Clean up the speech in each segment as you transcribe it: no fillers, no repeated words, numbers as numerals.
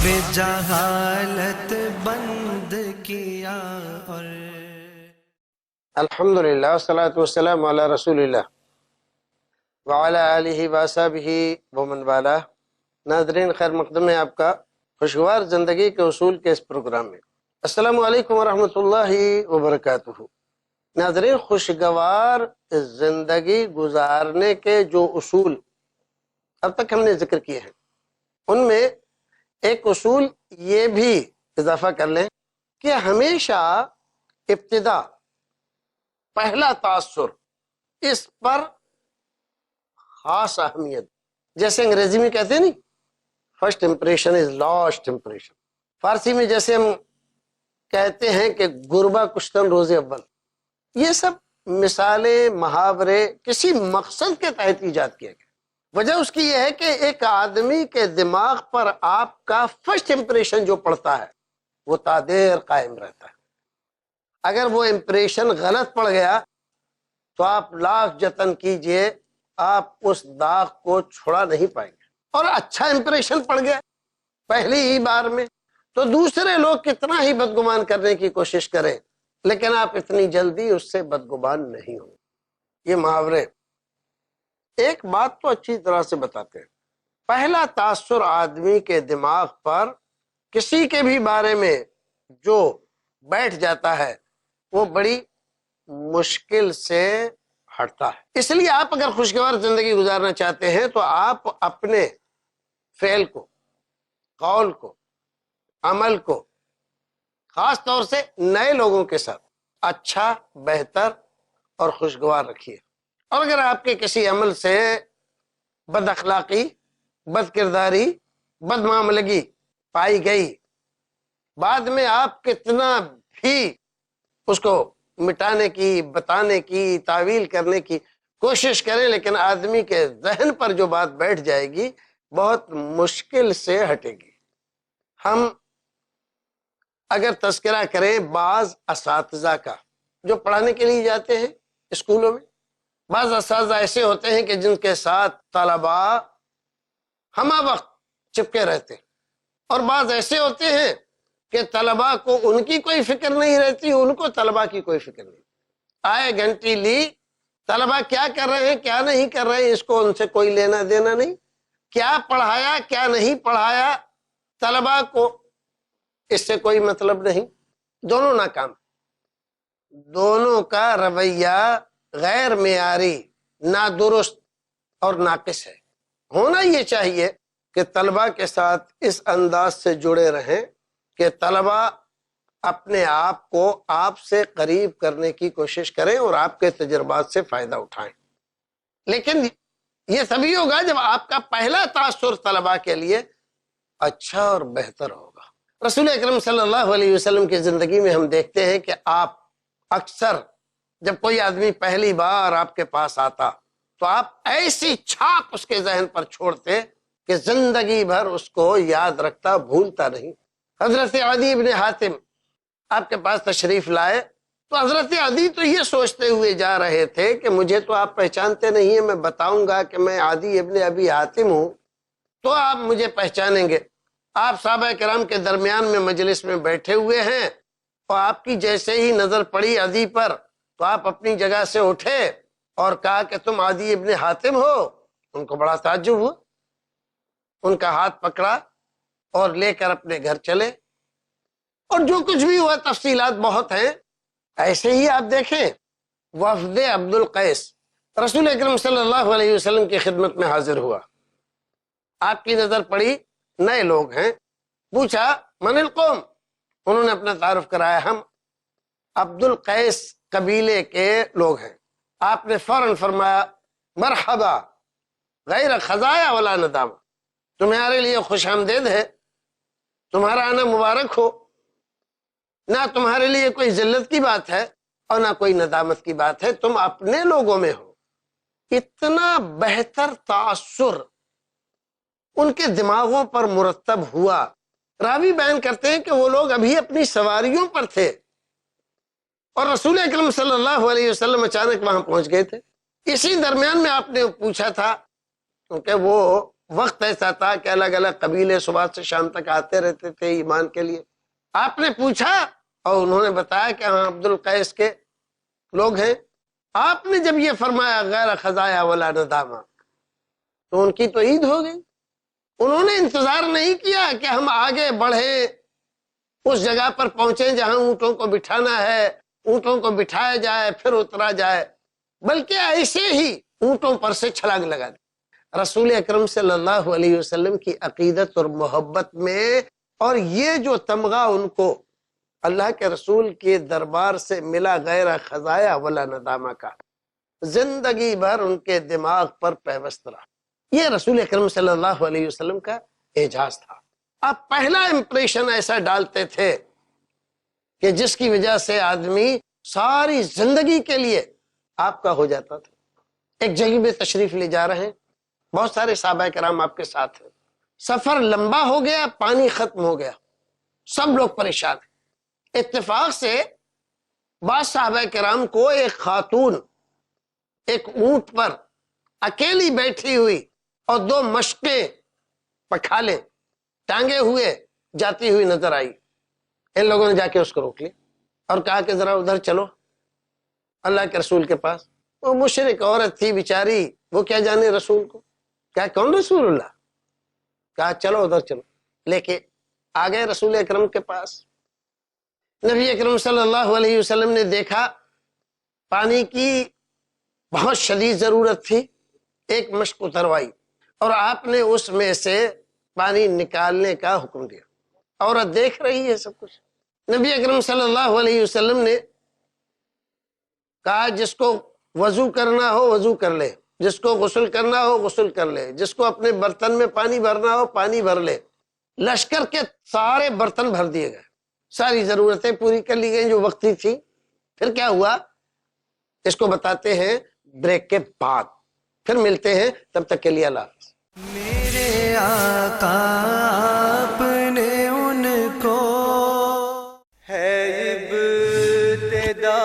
جہالت بند کیا اور الحمدللہ والصلاۃ والسلام علی رسول اللہ وعلی آلہ وصحبہ ومن والہ۔ ناظرین، خیر مقدم ہے آپ کا خوشگوار زندگی کے اصول کے اس پروگرام میں۔ السلام علیکم ورحمۃ اللہ وبرکاتہ۔ ناظرین، خوشگوار زندگی گزارنے کے جو اصول اب تک ہم نے ذکر کیے ہیں، ان میں ایک اصول یہ بھی اضافہ کر لیں کہ ہمیشہ ابتدا، پہلا تاثر، اس پر خاص اہمیت، جیسے انگریزی میں کہتے ہیں نہیں، first impression is last impression. Farsi میں جیسے ہم کہتے ہیں کہ گربہ کشتن روز اول، یہ سب مثالیں، محاورے کسی مقصد کے تحت ایجاد کیے گئے۔ وجہ اس کی یہ ہے کہ ایک آدمی کے دماغ پر آپ کا فرسٹ امپریشن جو پڑتا ہے وہ تا دیر قائم رہتا ہے۔ اگر وہ امپریشن غلط پڑ گیا تو آپ لاکھ جتن کیجئے، آپ اس داغ کو چھڑا نہیں پائیں گے۔ اور اچھا امپریشن پڑ گیا پہلی ہی بار میں تو دوسرے لوگ کتنا ہی بدگمان کرنے کی کوشش کریں، لیکن آپ اتنی جلدی اس سے بدگمان نہیں ہوں۔ یہ محاورے ایک بات تو اچھی طرح سے بتاتے ہیں، پہلا تاثر آدمی کے دماغ پر کسی کے بھی بارے میں جو بیٹھ جاتا ہے وہ بڑی مشکل سے ہٹتا ہے۔ اس لیے آپ اگر خوشگوار زندگی گزارنا چاہتے ہیں تو آپ اپنے فعل کو، قول کو، عمل کو، خاص طور سے نئے لوگوں کے ساتھ اچھا، بہتر اور خوشگوار رکھیے۔ اور اگر آپ کے کسی عمل سے بد اخلاقی، بد کرداری، بد معاملگی پائی گئی، بعد میں آپ کتنا بھی اس کو مٹانے کی، بتانے کی، تعویل کرنے کی کوشش کریں، لیکن آدمی کے ذہن پر جو بات بیٹھ جائے گی بہت مشکل سے ہٹے گی۔ ہم اگر تذکرہ کریں بعض اساتذہ کا جو پڑھانے کے لیے جاتے ہیں اسکولوں میں، بعض اساتذہ ایسے ہوتے ہیں کہ جن کے ساتھ طلباء ہمہ وقت چپکے رہتے ہیں، اور بعض ایسے ہوتے ہیں کہ طلباء کو ان کی کوئی فکر نہیں رہتی، ان کو طلباء کی کوئی فکر نہیں۔ آئے گھنٹی لی، طلباء کیا کر رہے ہیں کیا نہیں کر رہے ہیں اس کو ان سے کوئی لینا دینا نہیں، کیا پڑھایا کیا نہیں پڑھایا طلباء کو اس سے کوئی مطلب نہیں۔ دونوں ناکام، دونوں کا رویہ غیر معیاری، نادرست اور ناقص ہے۔ ہونا یہ چاہیے کہ طلباء کے ساتھ اس انداز سے جڑے رہیں کہ طلباء اپنے آپ کو آپ سے قریب کرنے کی کوشش کریں اور آپ کے تجربات سے فائدہ اٹھائیں۔ لیکن یہ تبھی ہوگا جب آپ کا پہلا تاثر طلباء کے لیے اچھا اور بہتر ہوگا۔ رسول اکرم صلی اللہ علیہ وسلم کی زندگی میں ہم دیکھتے ہیں کہ آپ اکثر جب کوئی آدمی پہلی بار آپ کے پاس آتا تو آپ ایسی چھاپ اس کے ذہن پر چھوڑتے کہ زندگی بھر اس کو یاد رکھتا، بھولتا نہیں۔ حضرت عدی ابن حاتم آپ کے پاس تشریف لائے تو حضرت عدی تو یہ سوچتے ہوئے جا رہے تھے کہ مجھے تو آپ پہچانتے نہیں ہیں، میں بتاؤں گا کہ میں عدی ابن ابی حاتم ہوں تو آپ مجھے پہچانیں گے۔ آپ صحابہ کرام کے درمیان میں مجلس میں بیٹھے ہوئے ہیں اور آپ کی جیسے ہی نظر پڑی عدی پر تو آپ اپنی جگہ سے اٹھے اور کہا کہ تم عدی ابن حاتم ہو۔ ان کو بڑا تعجب ہوا، ان کا ہاتھ پکڑا اور لے کر اپنے گھر چلے، اور جو کچھ بھی ہوا تفصیلات بہت ہیں۔ ایسے ہی آپ دیکھیں وفد عبد القیس رسول اکرم صلی اللہ علیہ وسلم کی خدمت میں حاضر ہوا، آپ کی نظر پڑی، نئے لوگ ہیں، پوچھا من القوم، انہوں نے اپنا تعارف کرایا، ہم عبد القیس قبیلے کے لوگ ہیں۔ آپ نے فوراً فرمایا مرحبا غیر خزایا ولا ندامہ، تمہارے لیے خوش آمدید ہے، تمہارا آنا مبارک ہو، نہ تمہارے لیے کوئی ذلت کی بات ہے اور نہ کوئی ندامت کی بات ہے، تم اپنے لوگوں میں ہو۔ اتنا بہتر تاثر ان کے دماغوں پر مرتب ہوا۔ راوی بیان کرتے ہیں کہ وہ لوگ ابھی اپنی سواریوں پر تھے اور رسول اکرم صلی اللہ علیہ وسلم اچانک وہاں پہنچ گئے تھے۔ اسی درمیان میں آپ نے پوچھا تھا کہ وہ وقت ایسا تھا کہ الگ الگ قبیلے صبح سے شام تک آتے رہتے تھے ایمان کے لیے. آپ نے پوچھا اور انہوں نے بتایا کہ ہاں عبد القیس کے لوگ ہیں. آپ نے جب یہ فرمایا غیر خزایا ولا ندامہ تو ان کی تو عید ہو گئی. انہوں نے انتظار نہیں کیا کہ ہم آگے بڑھیں، اس جگہ پر پہنچیں جہاں اونٹوں کو بٹھانا ہے، اونٹوں کو بٹھایا جائے پھر اترا جائے، بلکہ ایسے ہی اونٹوں پر سے چھلانگ لگا دی. رسول اکرم صلی اللہ علیہ وسلم کی عقیدت اور محبت میں، اور یہ جو تمغہ ان کو اللہ کے رسول کے دربار سے ملا غیر خزایا ولا ندامہ کا، زندگی بھر ان کے دماغ پر پیوست رہا. یہ رسول اکرم صلی اللہ علیہ وسلم کا اعجاز تھا. آپ پہلا امپریشن ایسا ڈالتے تھے کہ جس کی وجہ سے آدمی ساری زندگی کے لیے آپ کا ہو جاتا تھا. ایک جگہ میں تشریف لے جا رہے ہیں، بہت سارے صحابہ کرام آپ کے ساتھ ہیں، سفر لمبا ہو گیا، پانی ختم ہو گیا، سب لوگ پریشان ہیں. اتفاق سے بعض صحابہ کرام کو ایک خاتون ایک اونٹ پر اکیلی بیٹھی ہوئی اور 2 مشقیں پکھالے ٹانگے ہوئے جاتی ہوئی نظر آئی. ان لوگوں نے جا کے اس کو روک لیا اور کہا کہ ذرا ادھر چلو اللہ کے رسول کے پاس. وہ مشرک عورت تھی بیچاری، وہ کیا جانے رسول کو، کہا کون رسول اللہ، کہا چلو ادھر چلو، لے کے آ گئے رسول اکرم کے پاس. نبی اکرم صلی اللہ علیہ وسلم نے دیکھا پانی کی بہت شدید ضرورت تھی، ایک مشق اتروائی اور آپ نے اس میں سے پانی نکالنے کا حکم دیا. عورت دیکھ رہی ہے سب کچھ. نبی اکرم صلی اللہ علیہ وسلم نے کہا جس کو وضو کرنا ہو وضو کر لے، جس کو غسل کرنا ہو غسل کر لے، جس کو اپنے برتن میں پانی بھرنا ہو پانی بھر لے. لشکر کے سارے برتن بھر دیے گئے، ساری ضرورتیں پوری کر لی گئیں جو وقتی تھی. پھر کیا ہوا اس کو بتاتے ہیں بریک کے بعد. پھر ملتے ہیں، تب تک کے لیے اللہ حافظ. میرے آقا آپ نے ان کو ہے ابتدا.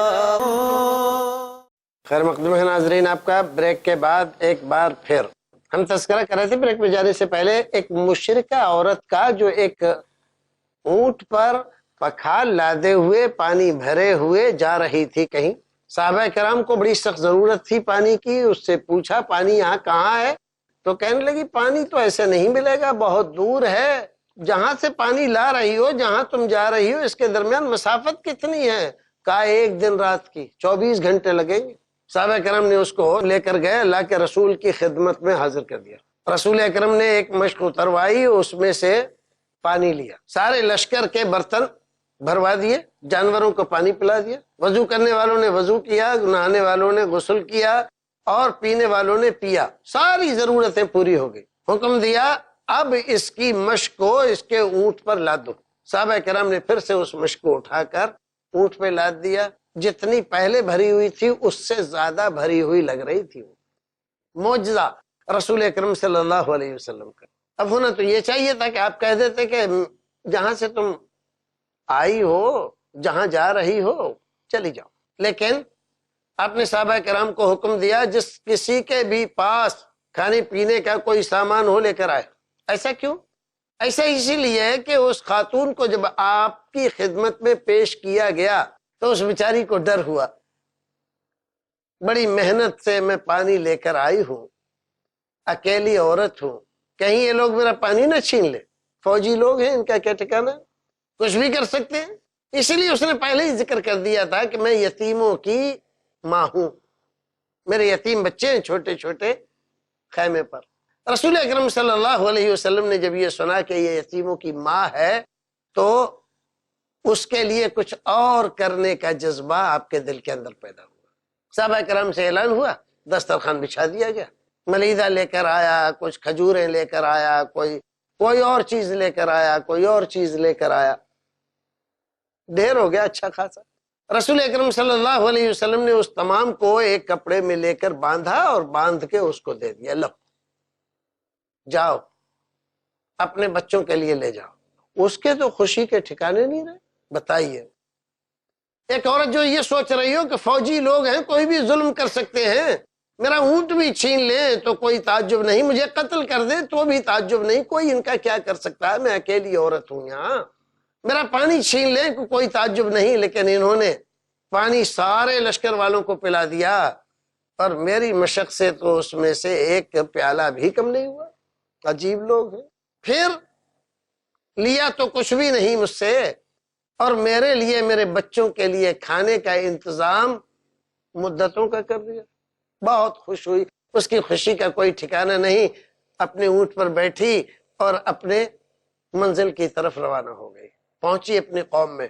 خیر مقدم ہے ناظرین، آپ کا بریک کے بعد ایک بار پھر ہم تذکرہ کر رہے تھے بریک میں جانے سے پہلے ایک مشرکہ عورت کا جو ایک اونٹ پر پکھال لادے ہوئے پانی بھرے ہوئے جا رہی تھی کہیں. صحابہ کرام کو بڑی سخت ضرورت تھی پانی کی. اس سے پوچھا پانی یہاں کہاں ہے؟ تو کہنے لگی پانی تو ایسے نہیں ملے گا، بہت دور ہے. جہاں سے پانی لا رہی ہو، جہاں تم جا رہی ہو، اس کے درمیان مسافت کتنی ہے؟ کہا 1 دن رات کی، 24 گھنٹے لگیں گے. صحابہ کرام نے اس کو لے کر گئے، اللہ کے رسول کی خدمت میں حاضر کر دیا. رسول اکرم نے ایک مشق اتروائی، اس میں سے پانی لیا، سارے لشکر کے برتن بھروا دیے، جانوروں کو پانی پلا دیا، وضو کرنے والوں نے وضو کیا، نہانے والوں نے غسل کیا اور پینے والوں نے پیا، ساری ضرورتیں پوری ہو گئی. حکم دیا اب اس کی مشق کو اس کے اونٹ پر لاد دو. صحابہ کرام نے پھر سے اس مشق کو اٹھا کر اونٹ پہ لاد دیا. جتنی پہلے بھری ہوئی تھی اس سے زیادہ بھری ہوئی لگ رہی تھی. معجزہ رسول اکرم صلی اللہ علیہ وسلم کا. اب ہونا تو یہ چاہیے تھا کہ آپ کہہ دیتے کہ جہاں سے تم آئی ہو، جہاں جا رہی ہو، چلی جاؤ. لیکن آپ نے صحابہ کرام کو حکم دیا جس کسی کے بھی پاس کھانے پینے کا کوئی سامان ہو لے کر آئے. ایسا کیوں؟ ایسا اسی لیے کہ اس خاتون کو جب آپ کی خدمت میں پیش کیا گیا تو اس بیچاری کو ڈر ہوا، بڑی محنت سے میں پانی لے کر آئی ہوں، اکیلی عورت ہوں، کہیں یہ لوگ میرا پانی نہ چھین لے. فوجی لوگ ہیں، ان کا کیا ٹھکانہ، کچھ بھی کر سکتے ہیں. اسی لیے اس نے پہلے ہی ذکر کر دیا تھا کہ میں یتیموں کی ماں ہوں، میرے یتیم بچے ہیں چھوٹے چھوٹے خیمے پر. رسول اکرم صلی اللہ علیہ وسلم نے جب یہ سنا کہ یہ یتیموں کی ماں ہے تو اس کے لیے کچھ اور کرنے کا جذبہ آپ کے دل کے اندر پیدا ہوا. صحابہ کرام سے اعلان ہوا، دسترخوان بچھا دیا گیا، ملیدہ لے کر آیا، کچھ کھجوریں لے کر آیا، کوئی اور چیز لے کر آیا، کوئی اور چیز لے کر آیا. ڈھیر ہو گیا اچھا خاصا. رسول اکرم صلی اللہ علیہ وسلم نے اس تمام کو ایک کپڑے میں لے کر باندھا اور باندھ کے اس کو دے دیا، لو جاؤ اپنے بچوں کے لیے لے جاؤ. اس کے تو خوشی کے ٹھکانے نہیں رہے. بتائیے ایک عورت جو یہ سوچ رہی ہو کہ فوجی لوگ ہیں، کوئی بھی ظلم کر سکتے ہیں، میرا اونٹ بھی چھین لیں تو کوئی تعجب نہیں، مجھے قتل کر دیں تو بھی تعجب نہیں، کوئی ان کا کیا کر سکتا ہے، میں اکیلی عورت ہوں یہاں۔ میرا پانی چھین لیں تو کوئی تعجب نہیں، لیکن انہوں نے پانی سارے لشکر والوں کو پلا دیا اور میری مشق سے تو اس میں سے ایک پیالہ بھی کم نہیں ہوا۔ عجیب لوگ ہیں۔ پھر لیا تو کچھ بھی نہیں مجھ سے، اور میرے لیے، میرے بچوں کے لیے کھانے کا انتظام مدتوں کا کر دیا۔ بہت خوش ہوئی، اس کی خوشی کا کوئی ٹھکانہ نہیں، اپنے اونٹ پر بیٹھی اور اپنے منزل کی طرف روانہ ہو گئی۔ پہنچی اپنی قوم میں،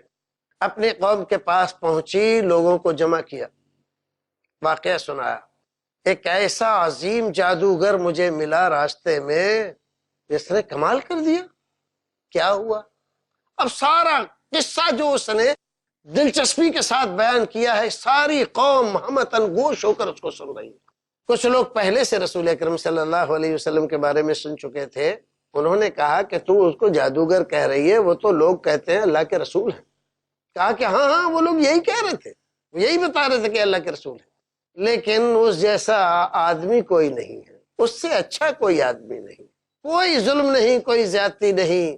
اپنے قوم کے پاس پہنچی، لوگوں کو جمع کیا، واقعہ سنایا۔ ایک ایسا عظیم جادوگر مجھے ملا راستے میں، جس نے کمال کر دیا۔ کیا ہوا؟ اب سارا قصہ جو اس نے دلچسپی کے ساتھ بیان کیا ہے، ساری قوم ہمتاً گوش ہو کر اس کو سن رہی ہے۔ کچھ لوگ پہلے سے رسول اکرم صلی اللہ علیہ وسلم کے بارے میں سن چکے تھے، انہوں نے کہا کہ تو اس کو جادوگر کہہ رہی ہے، وہ تو لوگ کہتے ہیں اللہ کے رسول ہیں۔ کہا کہ ہاں ہاں، وہ لوگ یہی کہہ رہے تھے، یہی بتا رہے تھے کہ اللہ کے رسول ہیں، لیکن اس جیسا آدمی کوئی نہیں ہے، اس سے اچھا کوئی آدمی نہیں، کوئی ظلم نہیں، کوئی زیادتی نہیں،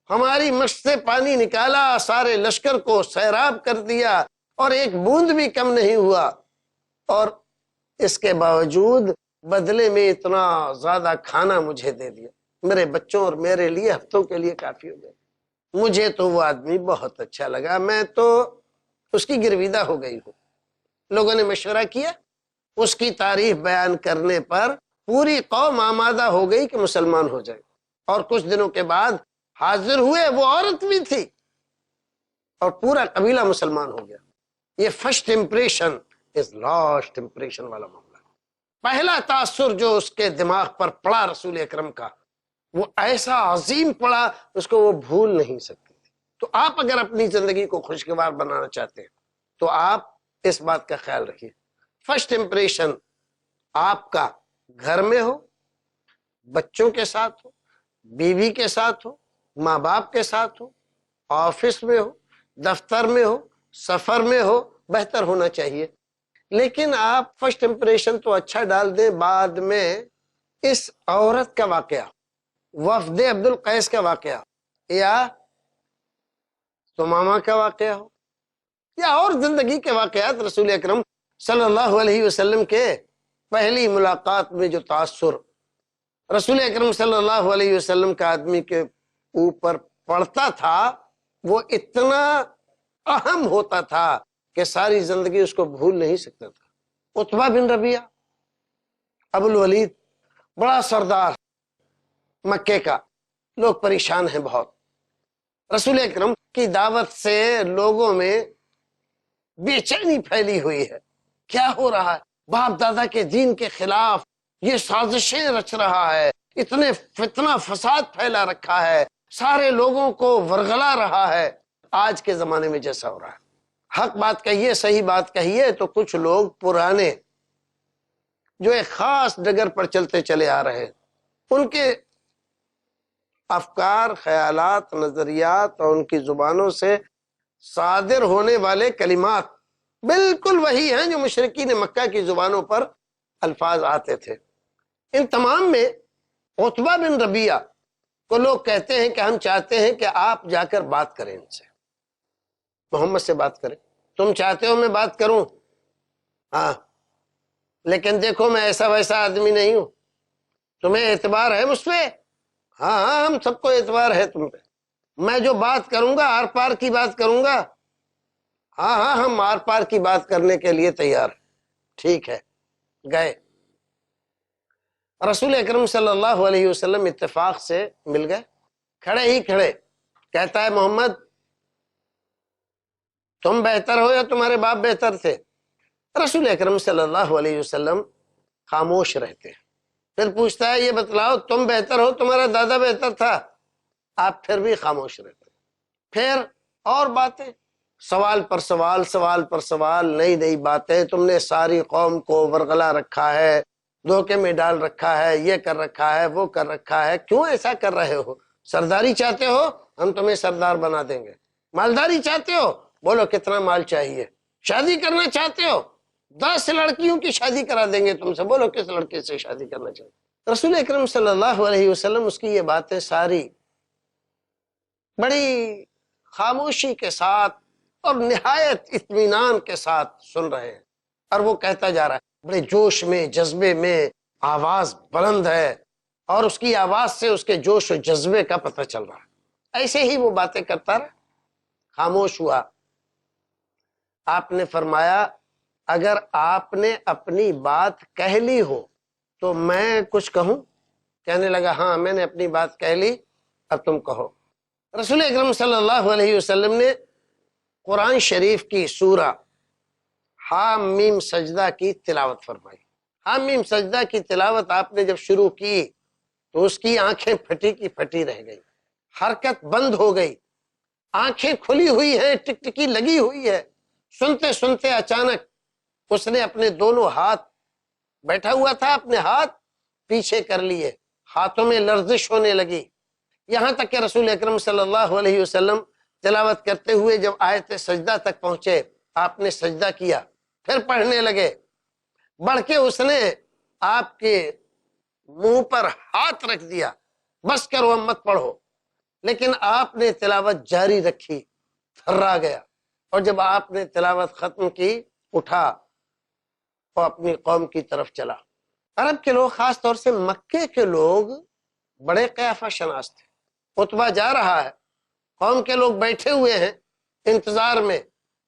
ہماری مشق سے پانی نکالا، سارے لشکر کو سیراب کر دیا اور ایک بوند بھی کم نہیں ہوا، اور اس کے باوجود بدلے میں اتنا زیادہ کھانا مجھے دے دیا، میرے بچوں اور میرے لیے ہفتوں کے لیے کافی ہو گیا۔ مجھے تو وہ آدمی بہت اچھا لگا، میں تو اس کی گرویدہ ہو گئی ہوں۔ لوگوں نے مشورہ کیا، اس کی تعریف بیان کرنے پر پوری قوم آمادہ ہو گئی کہ مسلمان ہو جائے، اور کچھ دنوں کے بعد حاضر ہوئے، وہ عورت بھی تھی، اور پورا قبیلہ مسلمان ہو گیا۔ یہ first impression is last impression والا معاملہ۔ پہلا تاثر جو اس کے دماغ پر پڑا رسول اکرم کا، وہ ایسا عظیم پڑا، اس کو وہ بھول نہیں سکتی تھی۔ تو آپ اگر اپنی زندگی کو خوشگوار بنانا چاہتے ہیں تو آپ اس بات کا خیال رکھیے، فرسٹ امپریشن آپ کا گھر میں ہو، بچوں کے ساتھ ہو، بیوی کے ساتھ ہو، ماں باپ کے ساتھ ہو، آفس میں ہو، دفتر میں ہو، سفر میں ہو، بہتر ہونا چاہیے۔ لیکن آپ فرسٹ امپریشن تو اچھا ڈال دیں، بعد میں اس عورت کا واقعہ، وفد عبد القیس کا واقعہ، یا ثمامہ کا واقعہ ہو، یا اور زندگی کے واقعات، رسول اکرم صلی اللہ علیہ وسلم کے پہلی ملاقات میں جو تاثر رسول اکرم صلی اللہ علیہ وسلم کا آدمی کے اوپر پڑتا تھا، وہ اتنا اہم ہوتا تھا کہ ساری زندگی اس کو بھول نہیں سکتا تھا۔ عتبہ بن ربیعہ، ابو الولید، بڑا سردار مکے کا، لوگ پریشان ہیں بہت، رسول اکرم کی دعوت سے لوگوں میں بے چینی پھیلی ہوئی ہے، کیا ہو رہا ہے؟ باپ دادا کے دین کے خلاف یہ سازشیں رچ رہا ہے، اتنے فتنہ فساد پھیلا رکھا ہے، سارے لوگوں کو ورغلا رہا ہے، آج کے زمانے میں جیسا ہو رہا ہے۔ حق بات کہیے، صحیح بات کہیے تو کچھ لوگ پرانے جو ایک خاص ڈگر پر چلتے چلے آ رہے ہیں، ان کے افکار، خیالات، نظریات اور ان کی زبانوں سے صادر ہونے والے کلمات بالکل وہی ہیں جو مشرکین مکہ کی زبانوں پر الفاظ آتے تھے۔ ان تمام میں عتبہ بن ربیعہ کو لوگ کہتے ہیں کہ ہم چاہتے ہیں کہ آپ جا کر بات کریں ان سے، محمد سے بات کریں۔ تم چاہتے ہو میں بات کروں؟ ہاں، لیکن دیکھو میں ایسا ویسا آدمی نہیں ہوں، تمہیں اعتبار ہے مجھ پہ؟ ہاں ہاں، ہم سب کو اعتبار ہے تم پہ، میں جو بات کروں گا آر پار کی بات کروں گا۔ ہاں ہاں، ہم آر پار کی بات کرنے کے لیے تیار ہیں۔ ٹھیک ہے، گئے رسول اکرم صلی اللہ علیہ وسلم، اتفاق سے مل گئے، کھڑے ہی کھڑے کہتا ہے محمد تم بہتر ہو یا تمہارے باپ بہتر تھے؟ رسول اکرم صلی اللہ علیہ وسلم خاموش رہتے ہیں، پھر پوچھتا ہے یہ بتلاؤ تم بہتر ہو تمہارا دادا بہتر تھا؟ آپ پھر بھی خاموش رہتے ہیں۔ پھر اور باتیں، سوال پر سوال، سوال پر سوال، نئی نئی باتیں، تم نے ساری قوم کو ورغلا رکھا ہے، دھوکے میں ڈال رکھا ہے، یہ کر رکھا ہے، وہ کر رکھا ہے، کیوں ایسا کر رہے ہو؟ سرداری چاہتے ہو؟ ہم تمہیں سردار بنا دیں گے۔ مالداری چاہتے ہو؟ بولو کتنا مال چاہیے؟ شادی کرنا چاہتے ہو؟ 10 لڑکیوں کی شادی کرا دیں گے تم سے، بولو کس لڑکے سے شادی کرنا چاہتے؟ رسول اکرم صلی اللہ علیہ وسلم اس کی یہ باتیں ساری بڑی خاموشی کے ساتھ اور نہایت اطمینان کے ساتھ سن رہے ہیں، اور وہ کہتا جا رہا ہے بڑے جوش میں، جذبے میں، آواز بلند ہے، اور اس کی آواز سے اس کے جوش و جذبے کا پتہ چل رہا ہے۔ ایسے ہی وہ باتیں کرتا رہا، خاموش ہوا۔ آپ نے فرمایا اگر آپ نے اپنی بات کہہ لی ہو تو میں کچھ کہوں؟ کہنے لگا ہاں میں نے اپنی بات کہہ لی، اب تم کہو۔ رسول اکرم صلی اللہ علیہ وسلم نے قرآن شریف کی سورہ حامیم سجدہ کی تلاوت فرمائی۔ حامیم سجدہ کی تلاوت آپ نے جب شروع کی تو اس کی آنکھیں پھٹی کی پھٹی رہ گئی، حرکت بند ہو گئی، آنکھیں کھلی ہوئی ہیں، ٹکٹکی لگی ہوئی ہے۔ سنتے سنتے اچانک اس نے اپنے دونوں ہاتھ، بیٹھا ہوا تھا، اپنے ہاتھ پیچھے کر لیے، ہاتھوں میں لرزش ہونے لگی، یہاں تک کہ رسول اکرم صلی اللہ علیہ وسلم تلاوت کرتے ہوئے جب آیت سجدہ تک پہنچے، آپ نے سجدہ کیا، پھر پڑھنے لگے، بڑھ کے اس نے آپ کے منہ پر ہاتھ رکھ دیا، بس کرو اب مت پڑھو، لیکن آپ نے تلاوت جاری رکھی، تھرا گیا، اور جب آپ نے تلاوت ختم کی اٹھا اور اپنی قوم کی طرف چلا۔ عرب کے لوگ، خاص طور سے مکے کے لوگ بڑے قیافہ شناس تھے۔ خطبہ جا رہا ہے، قوم کے لوگ بیٹھے ہوئے ہیں انتظار میں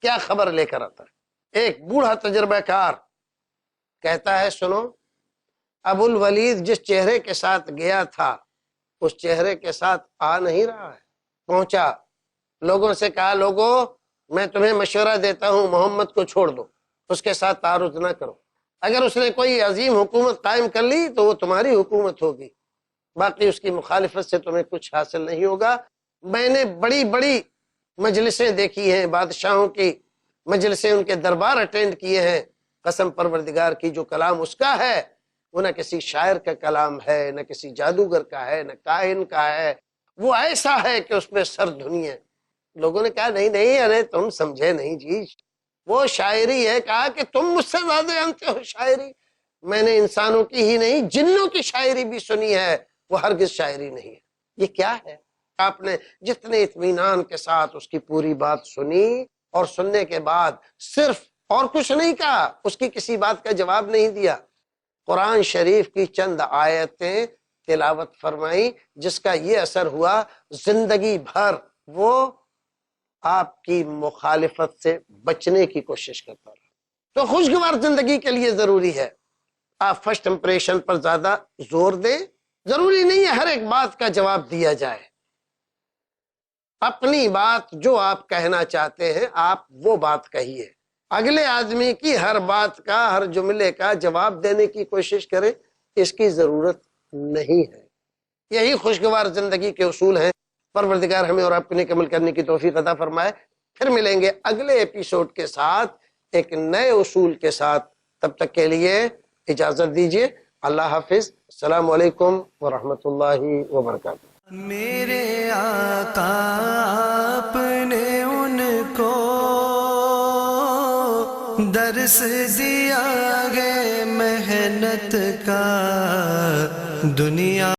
کیا خبر لے کر آتا ہے۔ ایک بوڑھا تجربہ کار کہتا ہے سنو، ابو الولید جس چہرے کے ساتھ گیا تھا اس چہرے کے ساتھ آ نہیں رہا ہے۔ پہنچا، لوگوں سے کہا لوگوں میں تمہیں مشورہ دیتا ہوں محمد کو چھوڑ دو، اس کے ساتھ تعارض نہ کرو، اگر اس نے کوئی عظیم حکومت قائم کر لی تو وہ تمہاری حکومت ہوگی، باقی اس کی مخالفت سے تمہیں کچھ حاصل نہیں ہوگا۔ میں نے بڑی بڑی مجلسیں دیکھی ہیں، بادشاہوں کی مجلسیں، ان کے دربار اٹینڈ کیے ہیں، قسم پروردگار کی جو کلام اس کا ہے وہ نہ کسی شاعر کا کلام ہے، نہ کسی جادوگر کا ہے، نہ کاہن کا ہے، وہ ایسا ہے کہ اس میں سر دھنی ہے۔ لوگوں نے کہا نہیں نہیں، ارے تم سمجھے نہیں جی، وہ شاعری ہے۔ کہا کہ تم مجھ سے زیادہ جانتے ہو شاعری، میں نے انسانوں کی ہی نہیں جنوں کی شاعری بھی سنی ہے، وہ ہرگز شاعری نہیں ہے۔ یہ کیا ہے؟ آپ نے جتنے اطمینان کے ساتھ اس کی پوری بات سنی، اور سننے کے بعد صرف اور کچھ نہیں کہا، اس کی کسی بات کا جواب نہیں دیا، قرآن شریف کی چند آیتیں تلاوت فرمائی، جس کا یہ اثر ہوا زندگی بھر وہ آپ کی مخالفت سے بچنے کی کوشش کرتا رہا۔ تو خوشگوار زندگی کے لیے ضروری ہے آپ فرسٹ امپریشن پر زیادہ زور دیں، ضروری نہیں ہے ہر ایک بات کا جواب دیا جائے، اپنی بات جو آپ کہنا چاہتے ہیں آپ وہ بات کہیے، اگلے آدمی کی ہر بات کا، ہر جملے کا جواب دینے کی کوشش کریں، اس کی ضرورت نہیں ہے۔ یہی خوشگوار زندگی کے اصول ہیں۔ پروردگار ہمیں اور آپ کو نیک عمل کرنے کی توفیق عطا فرمائے۔ پھر ملیں گے اگلے ایپیسوڈ کے ساتھ ایک نئے اصول کے ساتھ، تب تک کے لیے اجازت دیجیے، اللہ حافظ، السلام علیکم ورحمۃ اللہ وبرکاتہ۔ میرے آقا آپ نے ان کو درس دیا ہے محنت کا، دنیا